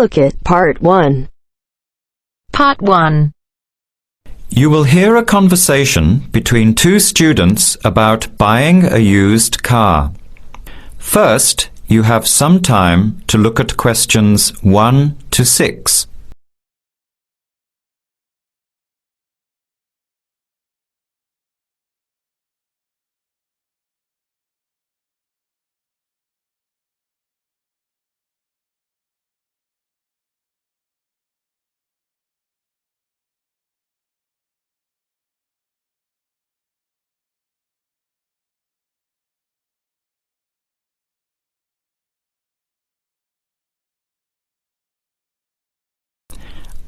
look at Part 1. Part 1. You will hear a conversation between two students about buying a used car. First, you have some time to look at questions 1 to 6.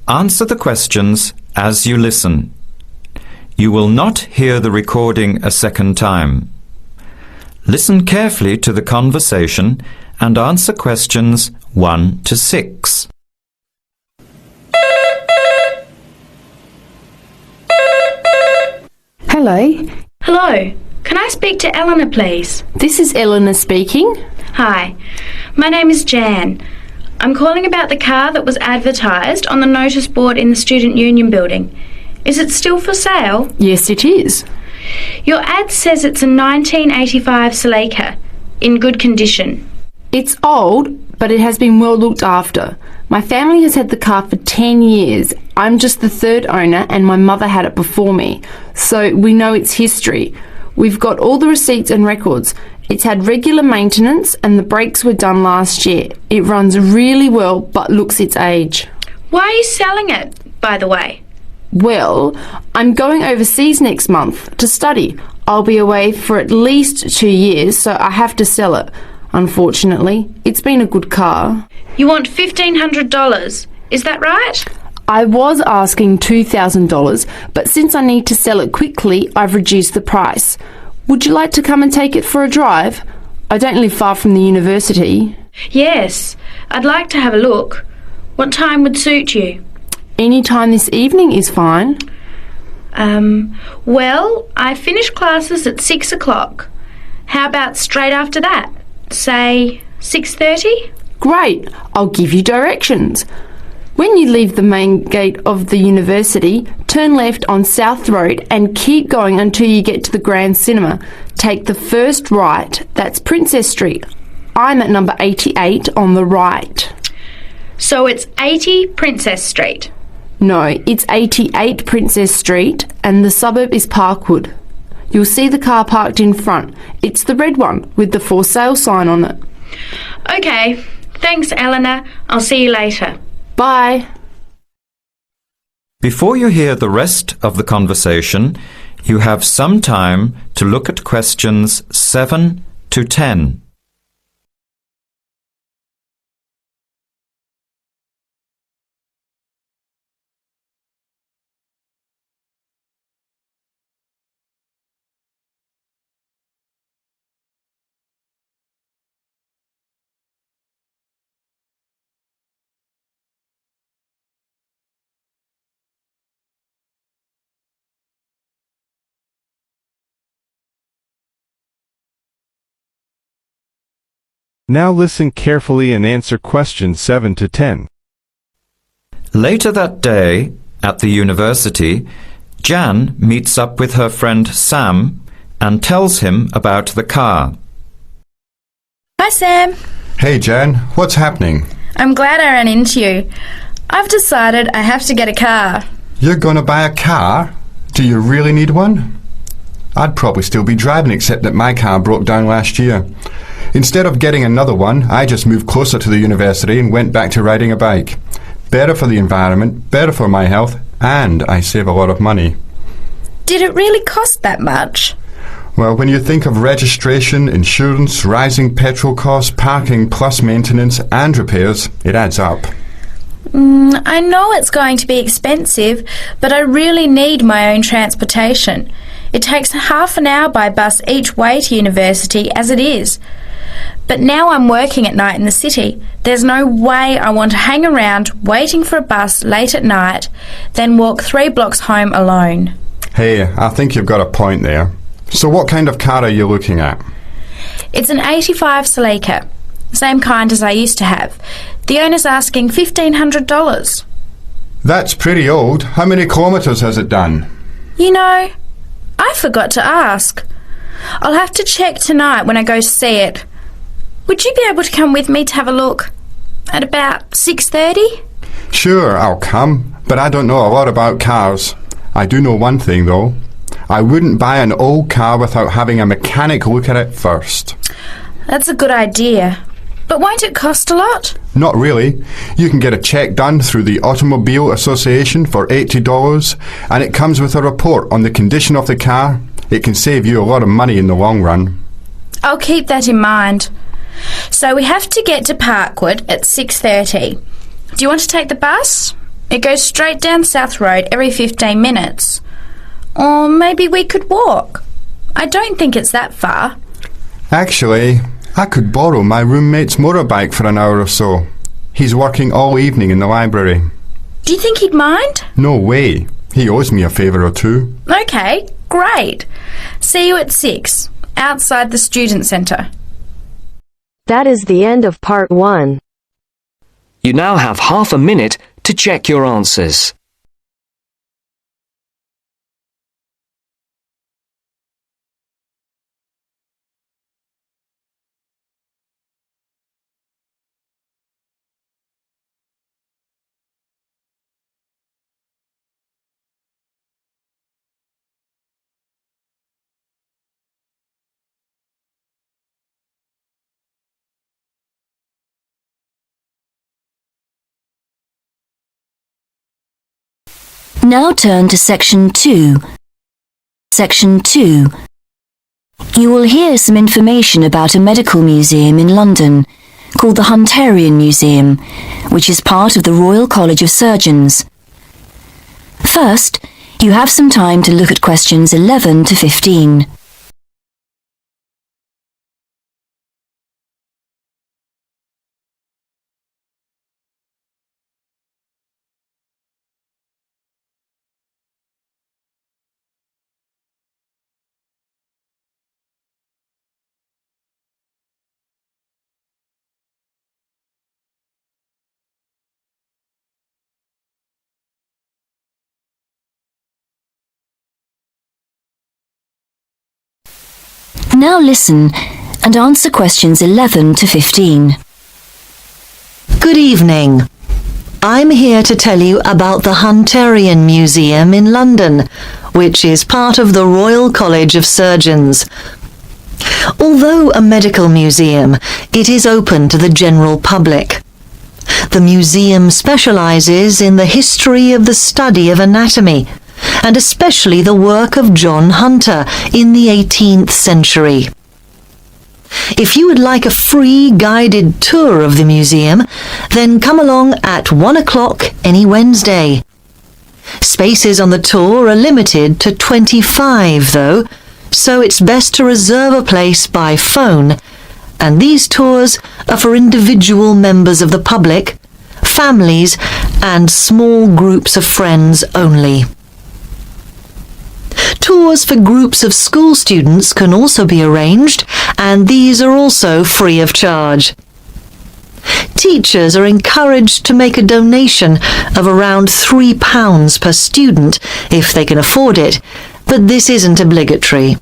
Answer the questions as you listen. You will not hear the recording a second time. Listen carefully to the conversation and answer questions 1 to 6. Hello, Hello, can I speak to Eleanor, please? this is Eleanor speaking. Hi, my name is Jan. I'm calling about the car that was advertised on the notice board in the Student Union building. Is it still for sale? Yes, it is. Your ad says it's a 1985 Celica, in good condition. It's old, but it has been well looked after. My family has had the car for 10 years. I'm just the third owner and my mother had it before me, so we know its history. We've got all the receipts and records. It's had regular maintenance and the brakes were done last year. It runs really well but looks its age. Why are you selling it, by the way? Well, I'm going overseas next month to study. I'll be away for at least 2 years, so I have to sell it. Unfortunately, it's been a good car. You want $1,500, is that right? I was asking $2,000, but since I need to sell it quickly, I've reduced the price. Would you like to come and take it for a drive? I don't live far from the university. Yes, I'd like to have a look. What time would suit you? Any time this evening is fine. Well, I finish classes at 6 o'clock. How about straight after that? Say 6:30? Great, I'll give you directions. When you leave the main gate of the university, turn left on South Road and keep going until you get to the Grand Cinema. Take the first right, that's Princess Street. I'm at number 88 on the right. So it's 80 Princess Street. No, it's 88 Princess Street and the suburb is Parkwood. You'll see the car parked in front. It's the red one with the for sale sign on it. Okay, thanks Eleanor. I'll see you later. Bye. Before you hear the rest of the conversation, you have some time to look at questions 7 to 10. Now listen carefully and answer questions 7 to 10. Later that day, at the university, Jan meets up with her friend Sam and tells him about the car. Hi Sam, Hey Jan, what's happening? I'm glad I ran into you. I've decided I have to get a car. You're gonna buy a car? Do you really need one? I'd probably still be driving except that my car broke down last year. Instead of getting another one, I just moved closer to the university and went back to riding a bike. Better for the environment, better for my health, and I save a lot of money. Did it really cost that much? Well, when you think of registration, insurance, rising petrol costs, parking plus maintenance and repairs, it adds up. I know it's going to be expensive, but I really need my own transportation. It takes half an hour by bus each way to university as it is. But now I'm working at night in the city. There's no way I want to hang around waiting for a bus late at night, then walk 3 blocks home alone. Hey, I think you've got a point there. So what kind of car are you looking at? It's an 85 Celica. same kind as I used to have. The owner's asking $1,500. That's pretty old. How many kilometres has it done? You know, I forgot to ask. I'll have to check tonight when I go to see it. Would you be able to come with me to have a look? At about 6:30? Sure, I'll come, but I don't know a lot about cars. I do know one thing, though. I wouldn't buy an old car without having a mechanic look at it first. That's a good idea. But won't it cost a lot? Not really. You can get a check done through the Automobile Association for $80, and it comes with a report on the condition of the car. It can save you a lot of money in the long run. I'll keep that in mind. So we have to get to Parkwood at 6:30. Do you want to take the bus? It goes straight down South Road every 15 minutes. Or maybe we could walk. I don't think it's that far. Actually, I could borrow my roommate's motorbike for an hour or so. He's working all evening in the library. Do you think he'd mind? No way. He owes me a favour or two. Okay, great. See you at 6, outside the student centre. That is the end of part 1. You now have half a minute to check your answers. Now turn to Section 2. Section 2. You will hear some information about a medical museum in London called the Hunterian Museum, which is part of the Royal College of Surgeons. First, you have some time to look at questions 11 to 15. Now listen and answer questions 11 to 15. Good evening. I'm here to tell you about the Hunterian Museum in London, which is part of the Royal College of Surgeons. Although a medical museum, it is open to the general public. The museum specialises in the history of the study of anatomy, and especially the work of John Hunter in the 18th century. If you would like a free guided tour of the museum, then come along at 1 o'clock any Wednesday. Spaces on the tour are limited to 25 though, so it's best to reserve a place by phone, and these tours are for individual members of the public, families and small groups of friends only. Tours for groups of school students can also be arranged, and these are also free of charge. Teachers are encouraged to make a donation of around £3 per student if they can afford it, but this isn't obligatory.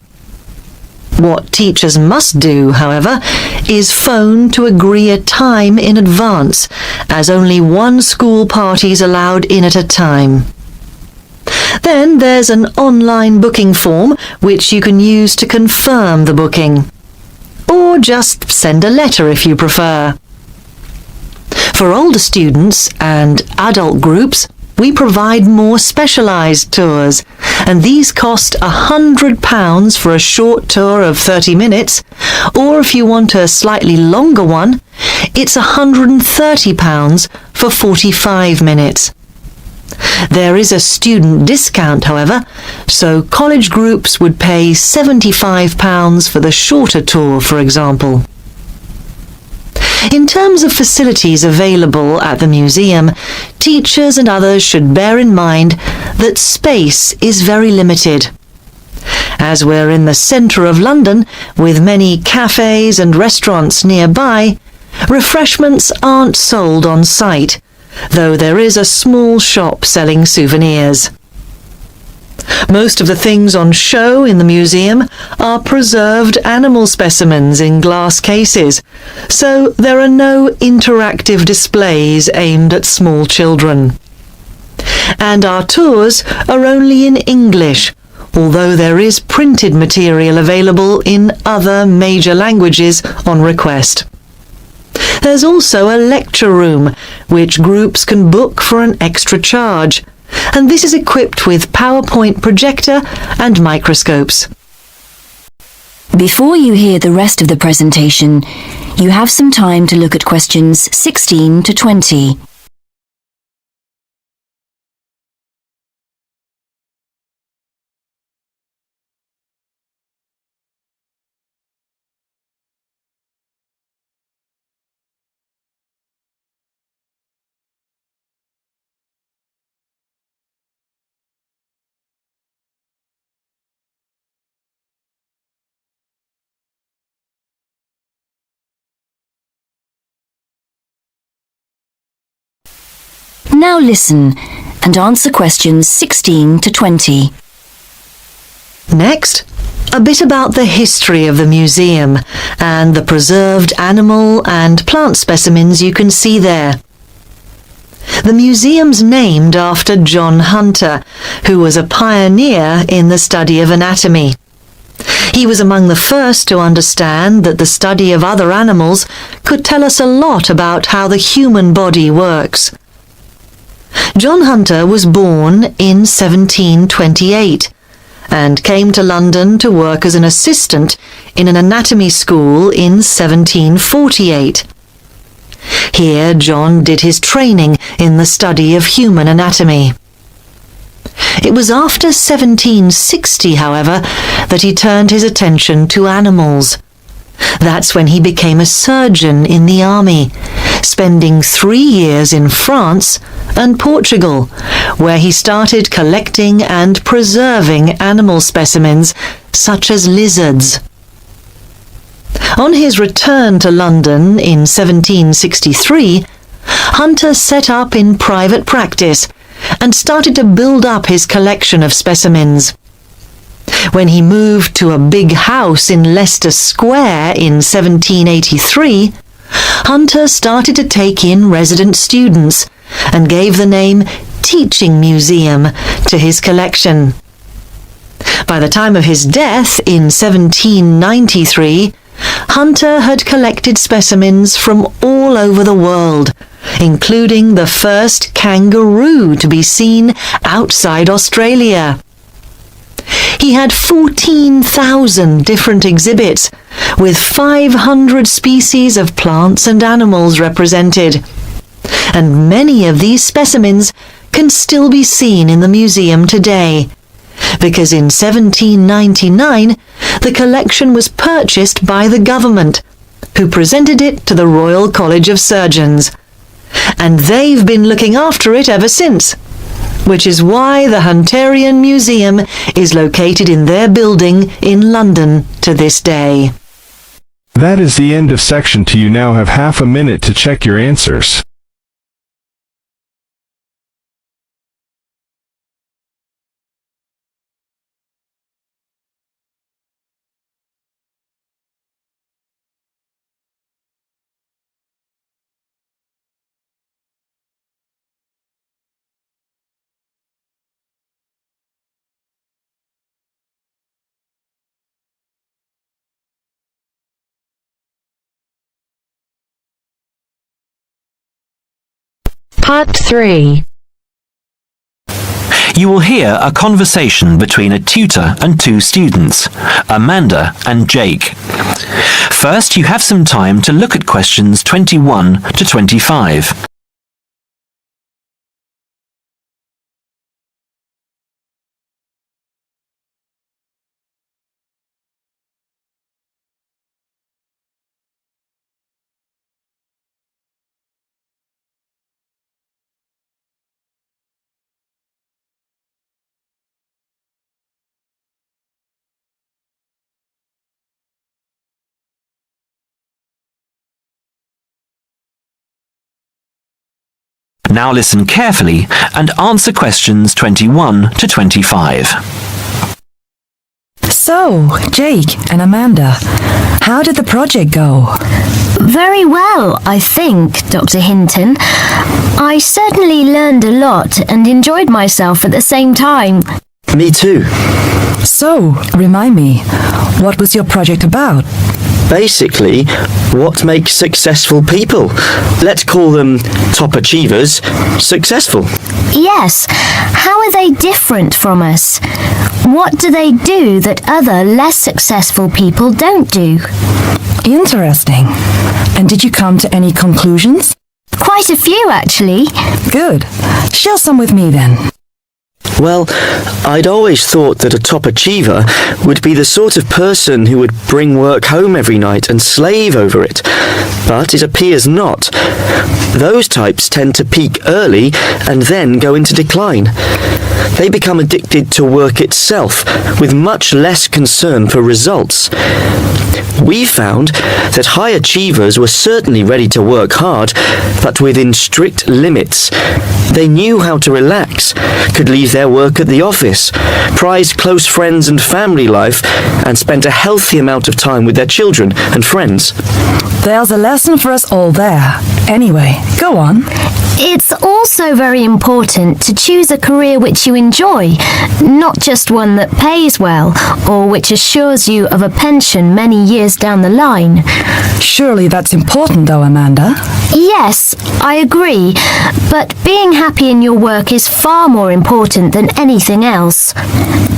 What teachers must do, however, is phone to agree a time in advance, as only one school party is allowed in at a time. Then there's an online booking form which you can use to confirm the booking. Or just send a letter if you prefer. For older students and adult groups, we provide more specialised tours, and these cost £100 for a short tour of 30 minutes, or if you want a slightly longer one, it's £130 for 45 minutes. There is a student discount, however, so college groups would pay £75 for the shorter tour, for example. In terms of facilities available at the museum, teachers and others should bear in mind that space is very limited. As we're in the centre of London, with many cafes and restaurants nearby, Refreshments aren't sold on site, though there is a small shop selling souvenirs. Most of the things on show in the museum are preserved animal specimens in glass cases, so there are no interactive displays aimed at small children. And our tours are only in English, although there is printed material available in other major languages on request. There's also a lecture room, which groups can book for an extra charge, and this is equipped with PowerPoint projector and microscopes. Before you hear the rest of the presentation, you have some time to look at questions 16 to 20. Now listen and answer questions 16 to 20. Next, a bit about the history of the museum and the preserved animal and plant specimens you can see there. The museum's named after John Hunter, who was a pioneer in the study of anatomy. He was among the first to understand that the study of other animals could tell us a lot about how the human body works. John Hunter was born in 1728 and came to London to work as an assistant in an anatomy school in 1748. Here John did his training in the study of human anatomy. It was after 1760, however, that he turned his attention to animals. That's when he became a surgeon in the army, spending 3 years in France and Portugal, where he started collecting and preserving animal specimens such as lizards. On his return to London in 1763, Hunter set up in private practice and started to build up his collection of specimens. When he moved to a big house in Leicester Square in 1783, Hunter started to take in resident students and gave the name Teaching Museum to his collection. By the time of his death in 1793, Hunter had collected specimens from all over the world, including the first kangaroo to be seen outside Australia. He had 14,000 different exhibits, with 500 species of plants and animals represented. And many of these specimens can still be seen in the museum today, because in 1799 the collection was purchased by the government, who presented it to the Royal College of Surgeons. And they've been looking after it ever since, which is why the Hunterian Museum is located in their building in London to this day. That is the end of section 2. You now have half a minute to check your answers. Part 3. You will hear a conversation between a tutor and 2 students, Amanda and Jake. First, you have some time to look at questions 21 to 25. Now listen carefully and answer questions 21 to 25. So, Jake and Amanda, how did the project go? Very well, I think, Dr. Hinton. I certainly learned a lot and enjoyed myself at the same time. Me too. So, remind me, what was your project about? Basically, what makes successful people, let's call them top achievers, successful? Yes, how are they different from us? What do they do that other less successful people don't do? Interesting. And did you come to any conclusions? Quite a few, actually. Good. Share some with me then. Well, I'd always thought that a top achiever would be the sort of person who would bring work home every night and slave over it. But it appears not. Those types tend to peak early and then go into decline. They become addicted to work itself, with much less concern for results. We found that high achievers were certainly ready to work hard, but within strict limits. They knew how to relax, could leave their work at the office, prized close friends and family life, and spent a healthy amount of time with their children and friends. There's a lesson for us all there. Anyway, go on. It's also very important to choose a career which you enjoy, not just one that pays well or which assures you of a pension many years down the line. Surely that's important though, Amanda. Yes, I agree, but being happy in your work is far more important than anything else.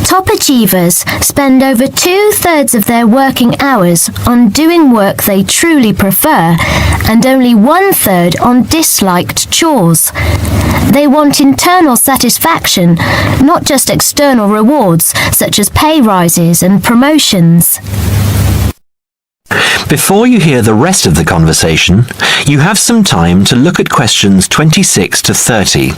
Top achievers spend over 2/3 of their working hours on doing work they truly prefer and only 1/3 on disliked chores. They want internal satisfaction, not just external rewards such as pay rises and promotions. Before you hear the rest of the conversation, you have some time to look at questions 26 to 30.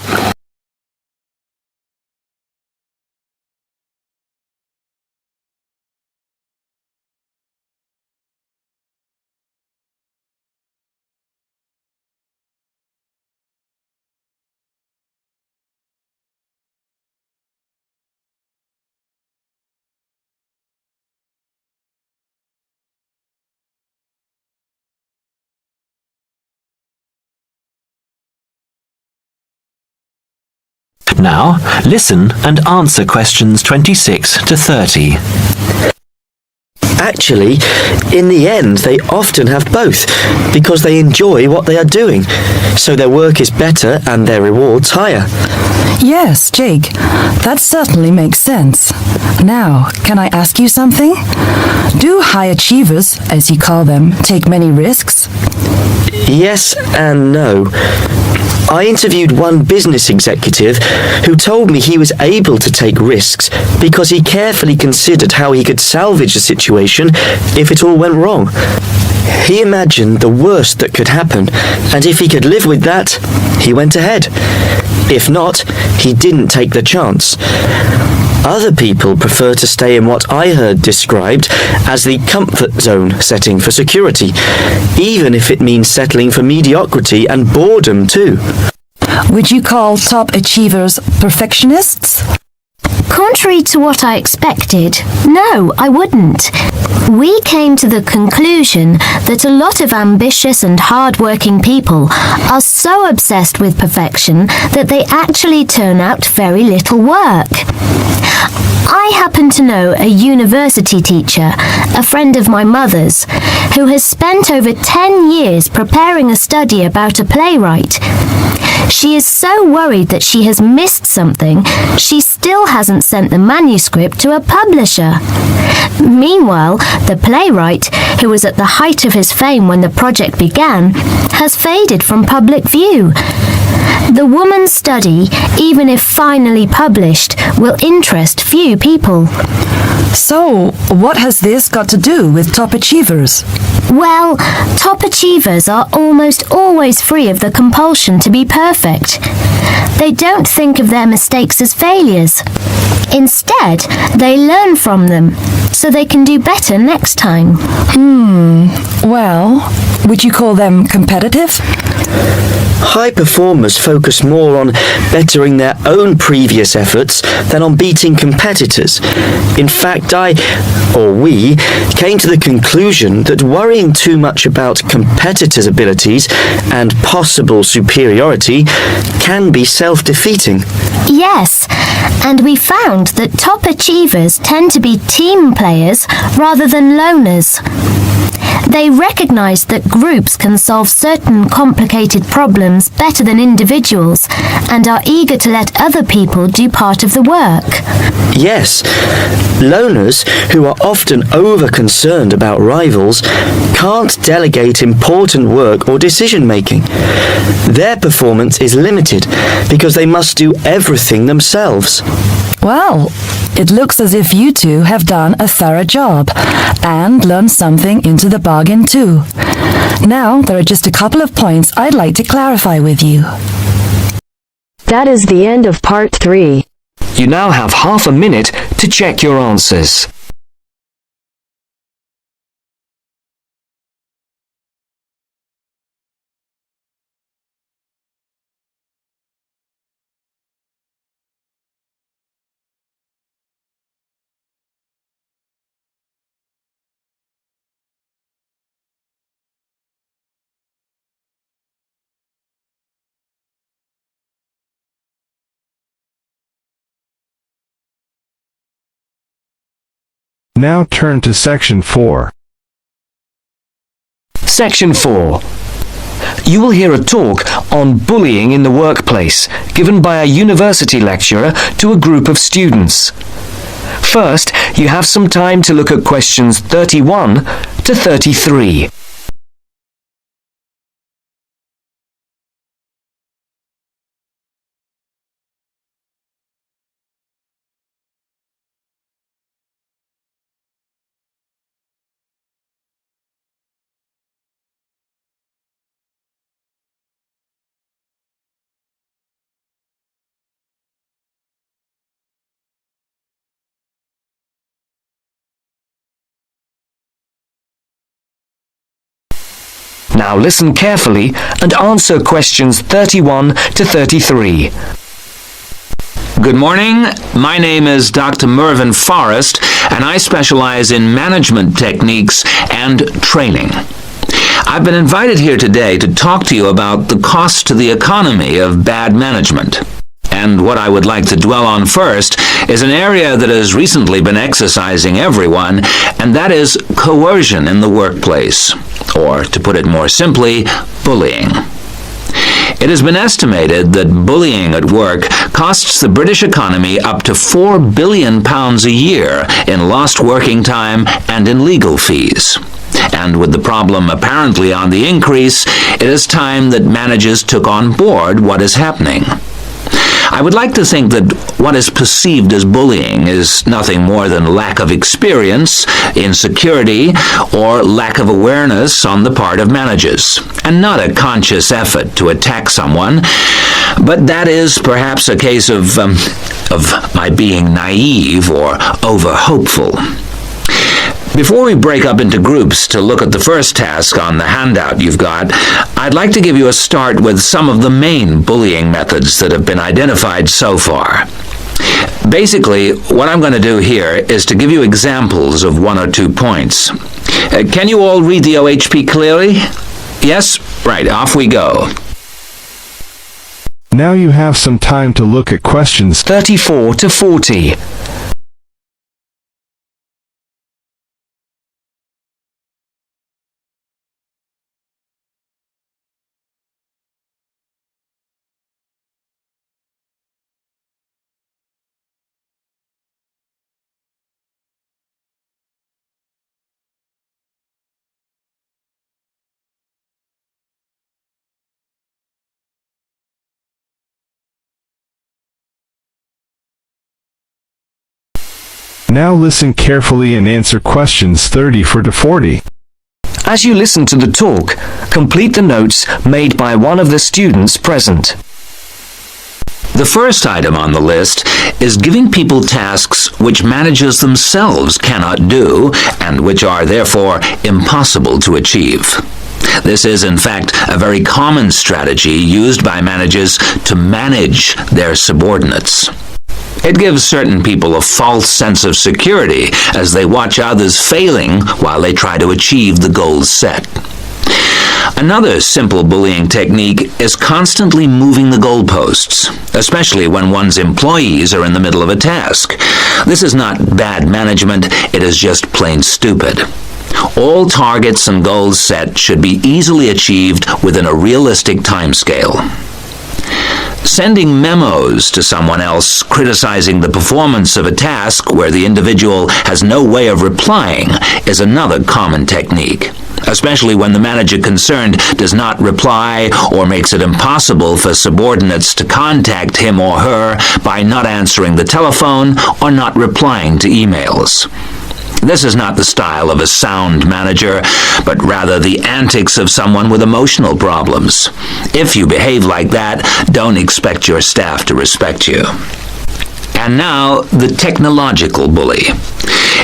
Now, listen and answer questions 26 to 30. Actually, in the end, they often have both, because they enjoy what they are doing, so their work is better and their rewards higher. Yes, Jake, that certainly makes sense. Now, can I ask you something? Do high achievers, as you call them, take many risks? Yes and no. I interviewed one business executive who told me he was able to take risks because he carefully considered how he could salvage a situation if it all went wrong. He imagined the worst that could happen, and if he could live with that, he went ahead. If not, he didn't take the chance. Other people prefer to stay in what I heard described as the comfort zone setting for security, even if it means settling for mediocrity and boredom too. Would you call top achievers perfectionists? Contrary to what I expected, no, I wouldn't. We came to the conclusion that a lot of ambitious and hard-working people are so obsessed with perfection that they actually turn out very little work. I happen to know a university teacher, a friend of my mother's, who has spent over 10 years preparing a study about a playwright. She is so worried that she has missed something, she still hasn't sent the manuscript to a publisher. Meanwhile, the playwright, who was at the height of his fame when the project began, has faded from public view. The woman's study, even if finally published, will interest few people. So, what has this got to do with top achievers? Well, top achievers are almost always free of the compulsion to be perfect. They don't think of their mistakes as failures. Instead, they learn from them, so they can do better next time. Well, would you call them competitive? High performers focus more on bettering their own previous efforts than on beating competitors. In fact, we, came to the conclusion that worrying too much about competitors' abilities and possible superiority can be self-defeating. Yes, and we found that top achievers tend to be team players rather than loners. They recognize that groups can solve certain complicated problems better than individuals and are eager to let other people do part of the work. Yes, loners, who are often over-concerned about rivals, can't delegate important work or decision-making. Their performance is limited because they must do everything themselves. Well, it looks as if you two have done a thorough job and learned something into the bargain too. Now, there are just a couple of points I'd like to clarify with you. That is the end of part 3. You now have half a minute to check your answers. Now turn to section 4. Section 4. You will hear a talk on bullying in the workplace given by a university lecturer to a group of students. First, you have some time to look at questions 31 to 33. Now listen carefully and answer questions 31 to 33. Good morning. My name is Dr. Mervyn Forrest, and I specialize in management techniques and training. I've been invited here today to talk to you about the cost to the economy of bad management. And what I would like to dwell on first is an area that has recently been exercising everyone, and that is coercion in the workplace, or, to put it more simply, bullying. It has been estimated that bullying at work costs the British economy up to £4 billion a year in lost working time and in legal fees. And with the problem apparently on the increase, it is time that managers took on board what is happening. I would like to think that what is perceived as bullying is nothing more than lack of experience, insecurity, or lack of awareness on the part of managers, and not a conscious effort to attack someone. But that is perhaps a case of my being naive or over-hopeful. Before we break up into groups to look at the first task on the handout you've got, I'd like to give you a start with some of the main bullying methods that have been identified so far. Basically, what I'm going to do here is to give you examples of 1 or 2 points. Can you all read the OHP clearly? Yes? Right, off we go. Now you have some time to look at questions 34 to 40. Now listen carefully and answer questions 34 to 40. As you listen to the talk, complete the notes made by one of the students present. The first item on the list is giving people tasks which managers themselves cannot do and which are therefore impossible to achieve. This is, in fact, a very common strategy used by managers to manage their subordinates. It gives certain people a false sense of security as they watch others failing while they try to achieve the goals set. Another simple bullying technique is constantly moving the goalposts, especially when one's employees are in the middle of a task. This is not bad management, it is just plain stupid. All targets and goals set should be easily achieved within a realistic timescale. Sending memos to someone else criticizing the performance of a task where the individual has no way of replying is another common technique, especially when the manager concerned does not reply or makes it impossible for subordinates to contact him or her by not answering the telephone or not replying to emails. This is not the style of a sound manager, but rather the antics of someone with emotional problems. If you behave like that, don't expect your staff to respect you. And now, the technological bully.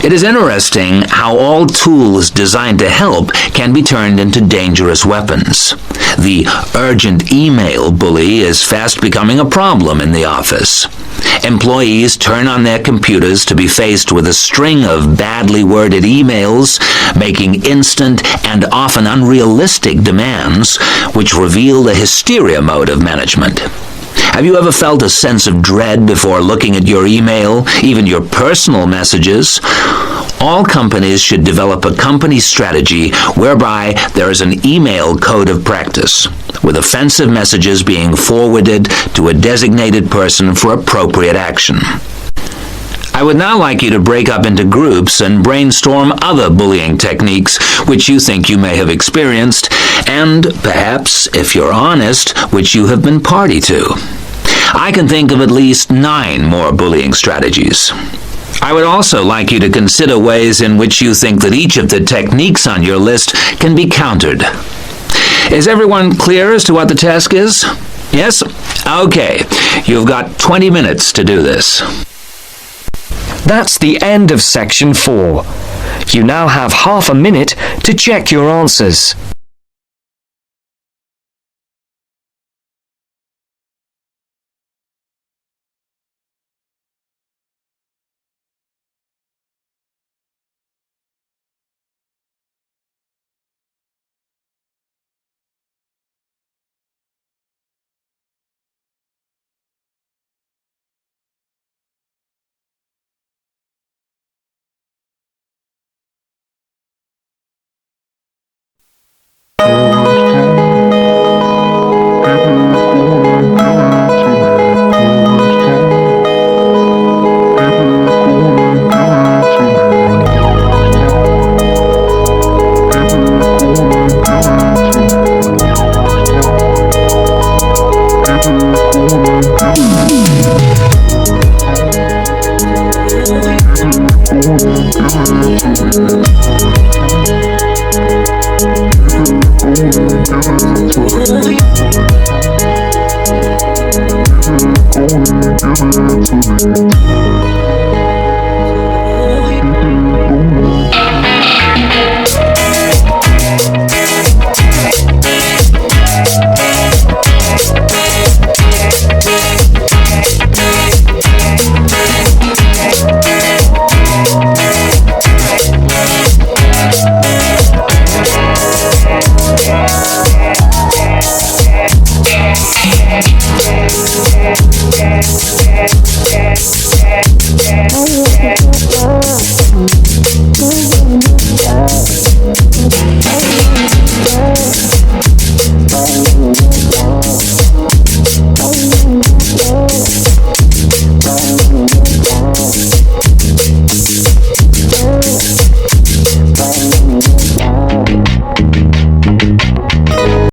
It is interesting how all tools designed to help can be turned into dangerous weapons. The urgent email bully is fast becoming a problem in the office. Employees turn on their computers to be faced with a string of badly worded emails, making instant and often unrealistic demands, which reveal the hysteria mode of management. Have you ever felt a sense of dread before looking at your email, even your personal messages? All companies should develop a company strategy whereby there is an email code of practice, with offensive messages being forwarded to a designated person for appropriate action. I would now like you to break up into groups and brainstorm other bullying techniques which you think you may have experienced, and perhaps, if you're honest, which you have been party to. I can think of at least 9 more bullying strategies. I would also like you to consider ways in which you think that each of the techniques on your list can be countered. Is everyone clear as to what the task is? Yes? Okay. You've got 20 minutes to do this. That's the end of section 4. You now have half a minute to check your answers.